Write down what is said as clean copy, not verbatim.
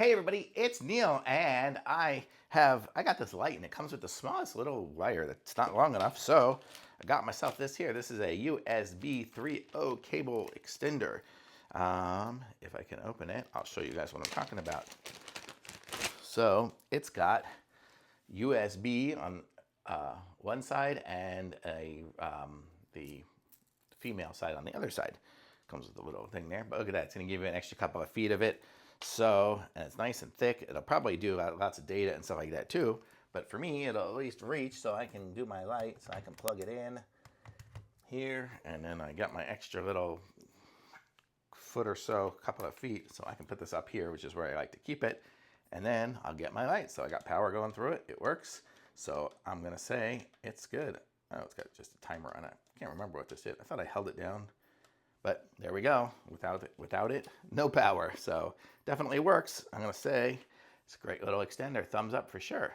Hey everybody, it's Neil, and I got this light, and it comes with the smallest little wire that's not long enough. So I got myself this here. This is a USB 3.0 cable extender. If I can open it, I'll show you guys what I'm talking about. So it's got USB on one side and the female side on the other side. Comes with a little thing there, but look at that. It's going to give you an extra couple of feet of it. So, and it's nice and thick. It'll probably do lots of data and stuff like that too. But for me, it'll at least reach so I can do my light, so I can plug it in here. And then I got my extra little foot or so, couple of feet, so I can put this up here, which is where I like to keep it. And then I'll get my light. So I got power going through it. It works. So I'm going to say it's good. Oh, it's got just a timer on it. I can't remember what this did. I thought I held it down. But there we go. Without it, no power. So definitely works. I'm going to say it's a great little extender. Thumbs up for sure.